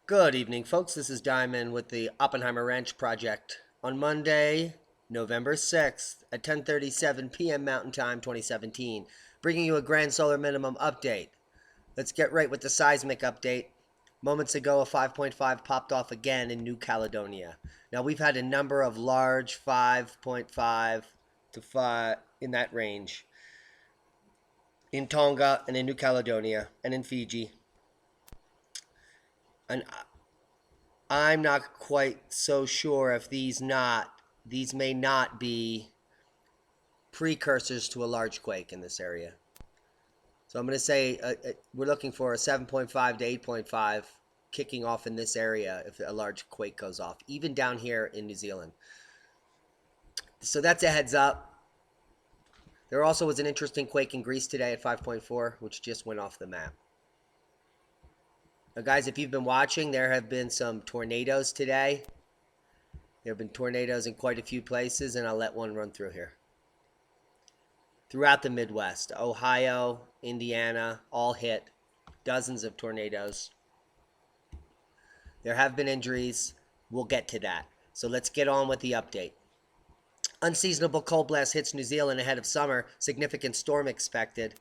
Good evening, folks. This is Diamond with the Oppenheimer Ranch Project. On Monday, November 6th at 10:37 p.m. Mountain Time 2017, bringing you a grand solar minimum update. Let's get right with the seismic update. Moments ago, a 5.5 popped off again in New Caledonia. Now, we've had a number of large 5.5 to 5 in that range in Tonga and in New Caledonia and in Fiji. And I'm not quite so sure if these may not be precursors to a large quake in this area. So I'm going to say we're looking for a 7.5 to 8.5 kicking off in this area if a large quake goes off, even down here in New Zealand. So that's a heads up. There also was an interesting quake in Greece today at 5.4, which just went off the map. Now, guys, if you've been watching, there have been some tornadoes today. There have been tornadoes in quite a few places, and I'll let one run through here. Throughout the Midwest, Ohio, Indiana, all hit. Dozens of tornadoes. There have been injuries. We'll get to that. So let's get on with the update. Unseasonable cold blast hits New Zealand ahead of summer. Significant storm expected.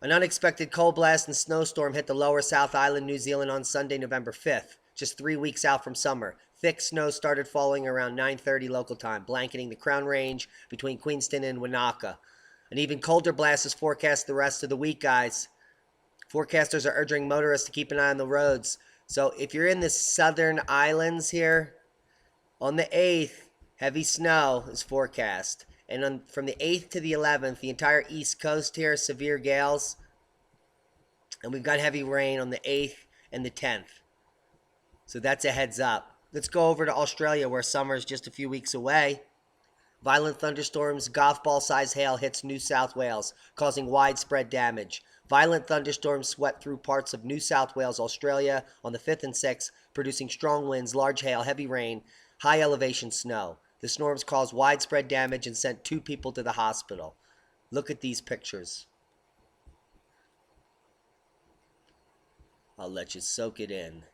An unexpected cold blast and snowstorm hit the lower South Island, New Zealand on Sunday, November 5th, just 3 weeks out from summer. Thick snow started falling around 9:30 local time, blanketing the Crown Range between Queenston and Wanaka. An even colder blast is forecast the rest of the week, guys. Forecasters are urging motorists to keep an eye on the roads. So if you're in the southern islands here, on the 8th, heavy snow is forecast. And from the 8th to the 11th, the entire East Coast here, severe gales. And we've got heavy rain on the 8th and the 10th. So that's a heads up. Let's go over to Australia, where summer is just a few weeks away. Violent thunderstorms, golf ball size hail hits New South Wales, causing widespread damage. Violent thunderstorms swept through parts of New South Wales, Australia on the 5th and 6th, producing strong winds, large hail, heavy rain, high elevation snow. The storms caused widespread damage and sent 2 people to the hospital. Look at these pictures. I'll let you soak it in.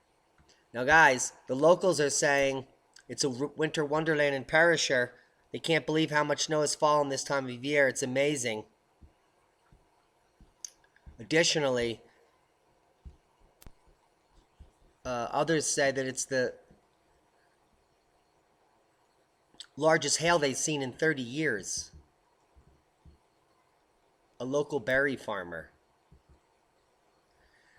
Now, guys, the locals are saying it's a winter wonderland in Perisher. They can't believe how much snow has fallen this time of year. It's amazing. Additionally, others say that it's the largest hail they've seen in 30 years. A local berry farmer.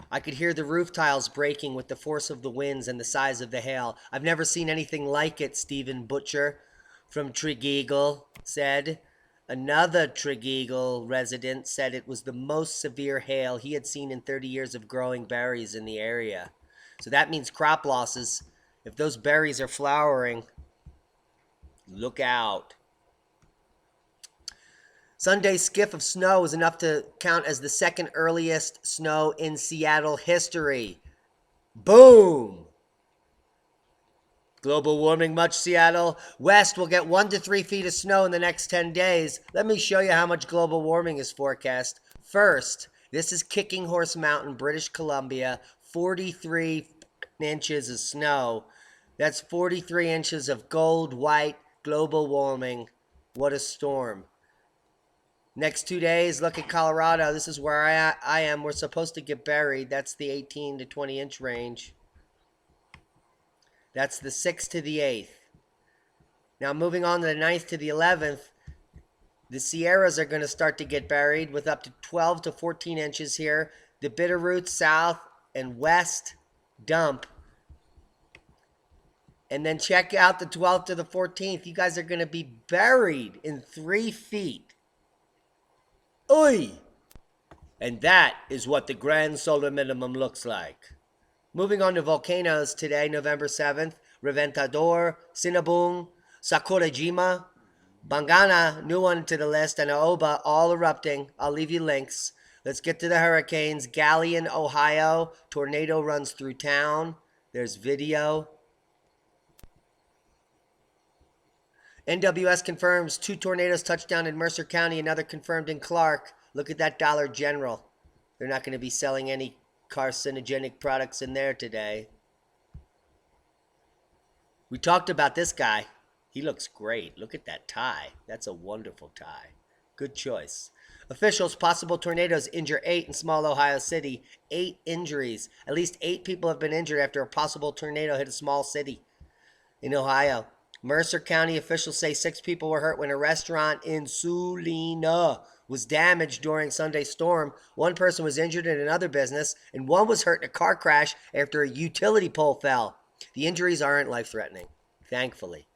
I could hear the roof tiles breaking with the force of the winds and the size of the hail. I've never seen anything like it, Stephen Butcher from Tregeagle said. Another Tregeagle resident said it was the most severe hail he had seen in 30 years of growing berries in the area. So that means crop losses. If those berries are flowering, look out. Sunday's skiff of snow was enough to count as the second earliest snow in Seattle history. Boom! Global warming much, Seattle? West will get 1 to 3 feet of snow in the next 10 days. Let me show you how much global warming is forecast. First, this is Kicking Horse Mountain, British Columbia. 43 inches of snow. That's 43 inches of gold, white, global warming. What a storm. Next 2 days, look at Colorado. This is where I am. We're supposed to get buried. That's the 18 to 20 inch range. That's the 6th to the 8th. Now moving on to the 9th to the 11th, the Sierras are going to start to get buried with up to 12 to 14 inches here. The Bitterroots south and west dump. And then check out the 12th to the 14th. You guys are going to be buried in 3 feet. Oy! And that is what the grand solar minimum looks like. Moving on to volcanoes today, November 7th. Reventador, Sinabung, Sakurajima, Bangana, new one to the list, and Aoba, all erupting. I'll leave you links. Let's get to the hurricanes. Galleon, Ohio. Tornado runs through town. There's video. NWS confirms 2 tornadoes touched down in Mercer County, another confirmed in Clark. Look at that Dollar General. They're not going to be selling any carcinogenic products in there today. We talked about this guy. He looks great. Look at that tie. That's a wonderful tie. Good choice. Officials, possible tornadoes injure 8 in small Ohio City. 8 injuries. At least 8 people have been injured after a possible tornado hit a small city in Ohio. Mercer County officials say 6 people were hurt when a restaurant in Sulina was damaged during Sunday's storm. 1 person was injured in another business, and 1 was hurt in a car crash after a utility pole fell. The injuries aren't life-threatening, thankfully.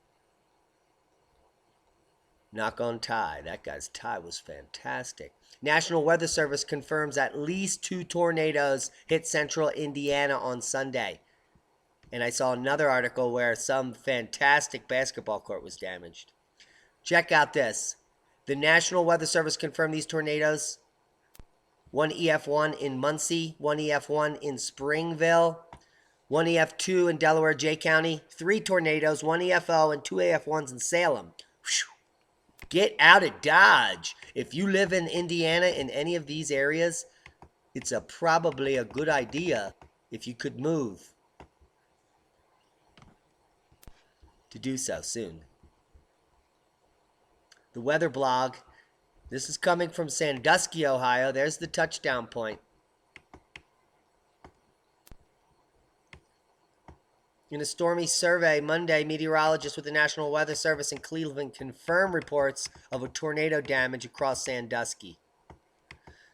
Knock on tie. That guy's tie was fantastic. National Weather Service confirms at least 2 tornadoes hit central Indiana on Sunday. And I saw another article where some fantastic basketball court was damaged. Check out this. The National Weather Service confirmed these tornadoes. 1 EF1 in Muncie, 1 EF1 in Springville, 1 EF2 in Delaware J County, 3 tornadoes, 1 EFO, and 2 AF1s in Salem. Whew. Get out of Dodge. If you live in Indiana in any of these areas, it's probably a good idea if you could move to do so soon. The weather blog. This is coming from Sandusky, Ohio. There's the touchdown point. In a stormy survey Monday, meteorologists with the National Weather Service in Cleveland confirmed reports of a tornado damage across Sandusky.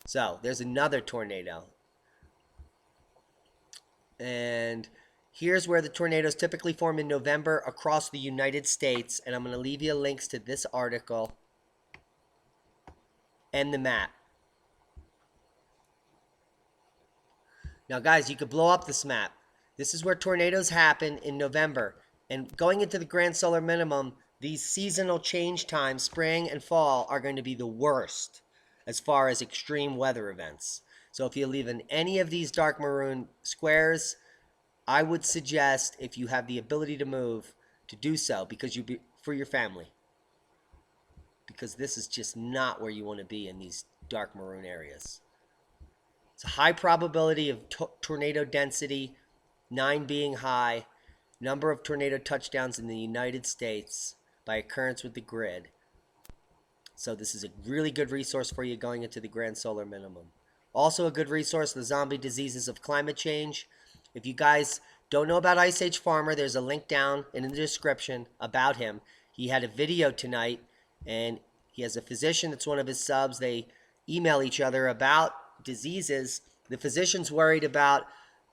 So, there's another tornado. And here's where the tornadoes typically form in November across the United States. And I'm going to leave you links to this article and the map. Now, guys, you could blow up this map. This is where tornadoes happen in November. And going into the grand solar minimum, these seasonal change times, spring and fall, are going to be the worst as far as extreme weather events. So if you live in any of these dark maroon squares, I would suggest, if you have the ability to move, to do so because for your family. Because this is just not where you want to be in these dark maroon areas. It's a high probability of tornado density, 9 being high, number of tornado touchdowns in the United States by occurrence with the grid. So this is a really good resource for you going into the grand solar minimum. Also a good resource, the zombie diseases of climate change. If you guys don't know about Ice Age Farmer, there's a link down in the description about him. He had a video tonight, and he has a physician that's one of his subs. They email each other about diseases. The physician's worried about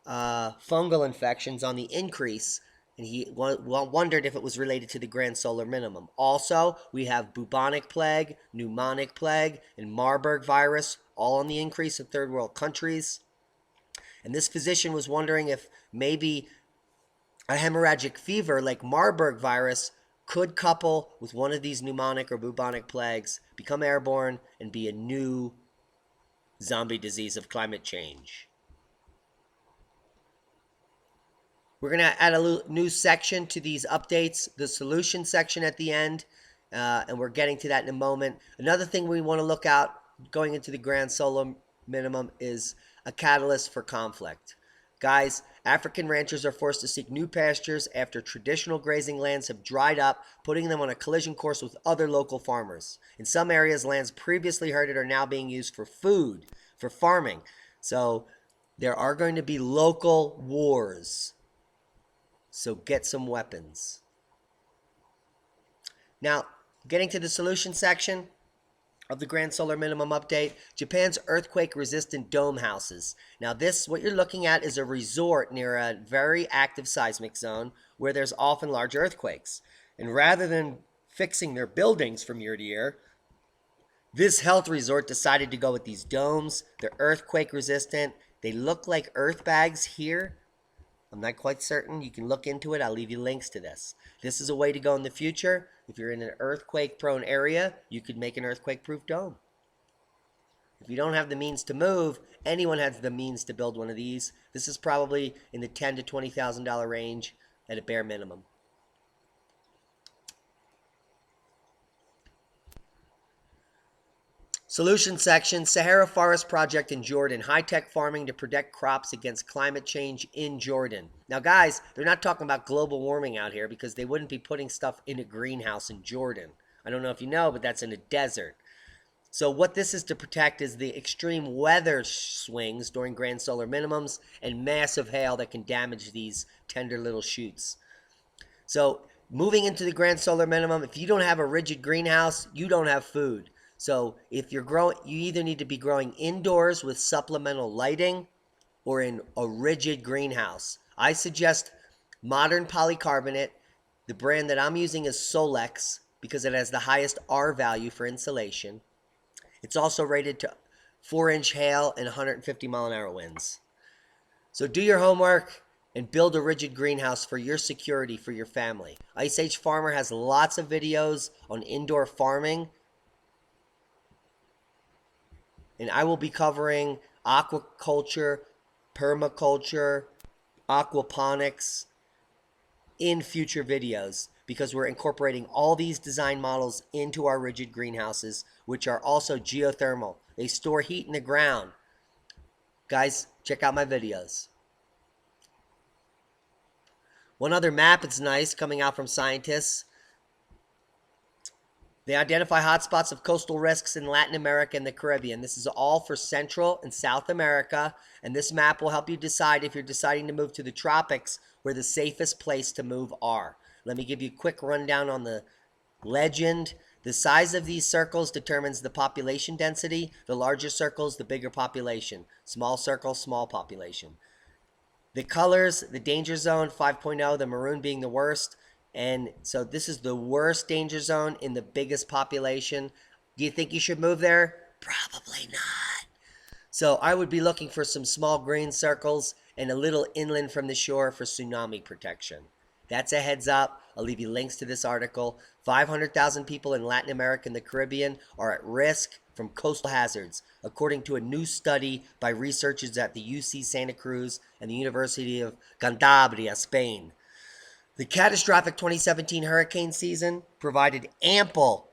fungal infections on the increase, and he wondered if it was related to the grand solar minimum. Also, we have bubonic plague, pneumonic plague, and Marburg virus, all on the increase in third world countries. And this physician was wondering if maybe a hemorrhagic fever like Marburg virus could couple with one of these pneumonic or bubonic plagues, become airborne, and be a new zombie disease of climate change. We're going to add a new section to these updates, the solution section at the end, and we're getting to that in a moment. Another thing we want to look out going into the grand solar minimum is a catalyst for conflict. Guys, African ranchers are forced to seek new pastures after traditional grazing lands have dried up, putting them on a collision course with other local farmers. In some areas, lands previously herded are now being used for food, for farming. So there are going to be local wars. So get some weapons. Now, getting to the solution section of the Grand Solar Minimum Update, Japan's earthquake-resistant dome houses. Now what you're looking at is a resort near a very active seismic zone where there's often large earthquakes. And rather than fixing their buildings from year to year, this health resort decided to go with these domes. They're earthquake-resistant. They look like earth bags here. I'm not quite certain. You can look into it. I'll leave you links to this. This is a way to go in the future. If you're in an earthquake-prone area, you could make an earthquake-proof dome. If you don't have the means to move, anyone has the means to build one of these. This is probably in the $10,000 to $20,000 range at a bare minimum. Solution section, Sahara Forest Project in Jordan, high-tech farming to protect crops against climate change in Jordan. Now, guys, they're not talking about global warming out here because they wouldn't be putting stuff in a greenhouse in Jordan. I don't know if you know, but that's in a desert. So what this is to protect is the extreme weather swings during grand solar minimums and massive hail that can damage these tender little shoots. So moving into the grand solar minimum, if you don't have a rigid greenhouse, you don't have food. So if you're growing, you either need to be growing indoors with supplemental lighting or in a rigid greenhouse. I suggest modern polycarbonate. The brand that I'm using is Solex because it has the highest R value for insulation. It's also rated to 4-inch hail and 150-mile-an-hour winds. So do your homework and build a rigid greenhouse for your security for your family. Ice Age Farmer has lots of videos on indoor farming. And I will be covering aquaculture, permaculture, aquaponics in future videos because we're incorporating all these design models into our rigid greenhouses, which are also geothermal. They store heat in the ground. Guys, check out my videos. One other map that's nice coming out from scientists. They identify hotspots of coastal risks in Latin America and the Caribbean. This is all for Central and South America, and this map will help you decide if you're deciding to move to the tropics where the safest place to move are. Let me give you a quick rundown on the legend. The size of these circles determines the population density. The larger circles, the bigger population. Small circle, small population. The colors, the danger zone, 5.0, the maroon being the worst. And so this is the worst danger zone in the biggest population. Do you think you should move there? Probably not. So I would be looking for some small green circles and a little inland from the shore for tsunami protection. That's a heads up. I'll leave you links to this article. 500,000 people in Latin America and the Caribbean are at risk from coastal hazards, according to a new study by researchers at the UC Santa Cruz and the University of Cantabria, Spain. The catastrophic 2017 hurricane season provided ample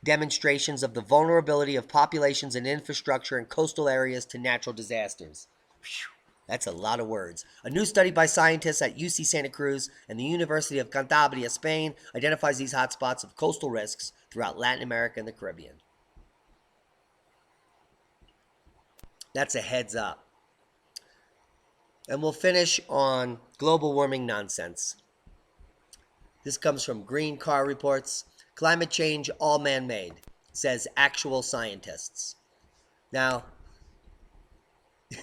demonstrations of the vulnerability of populations and infrastructure in coastal areas to natural disasters. Whew, that's a lot of words. A new study by scientists at UC Santa Cruz and the University of Cantabria, Spain, identifies these hotspots of coastal risks throughout Latin America and the Caribbean. That's a heads up. And we'll finish on global warming nonsense. This comes from Green Car Reports. Climate change, all man-made, says actual scientists. Now,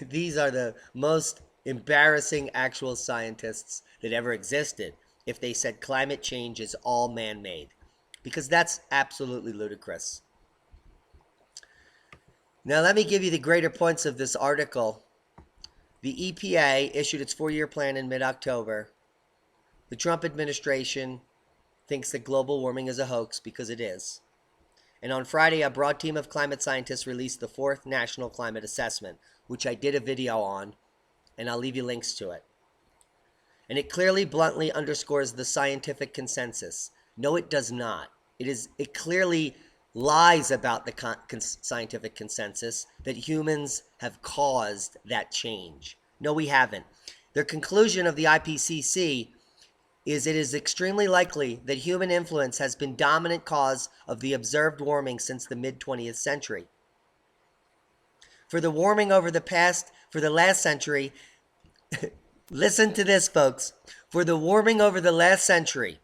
these are the most embarrassing actual scientists that ever existed if they said climate change is all man-made, because that's absolutely ludicrous. Now, let me give you the greater points of this article. The EPA issued its 4-year plan in mid-October. The Trump administration thinks that global warming is a hoax because it is. And on Friday, a broad team of climate scientists released the 4th National Climate Assessment, which I did a video on, and I'll leave you links to it. And it clearly, bluntly underscores the scientific consensus. No, it does not. It clearly lies about the scientific consensus that humans have caused that change. No, we haven't. Their conclusion of the IPCC is it is extremely likely that human influence has been dominant cause of the observed warming since the mid-20th century. For the last century, listen to this, folks. For the warming over the last century,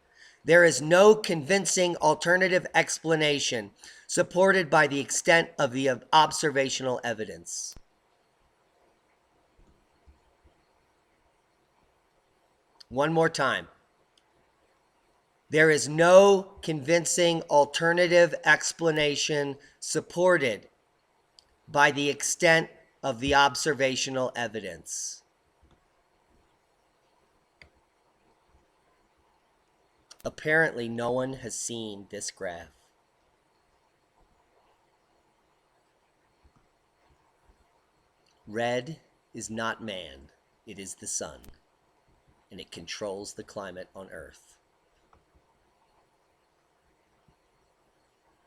there is no convincing alternative explanation supported by the extent of the observational evidence. One more time. There is no convincing alternative explanation supported by the extent of the observational evidence. Apparently, no one has seen this graph. Red is not man, it is the sun, and it controls the climate on Earth.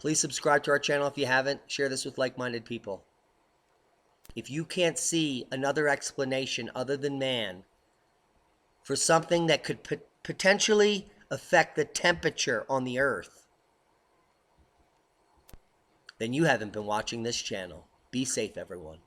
Please subscribe to our channel if you haven't. Share this with like-minded people. If you can't see another explanation other than man for something that could potentially affect the temperature on the earth, then you haven't been watching this channel. Be safe, everyone.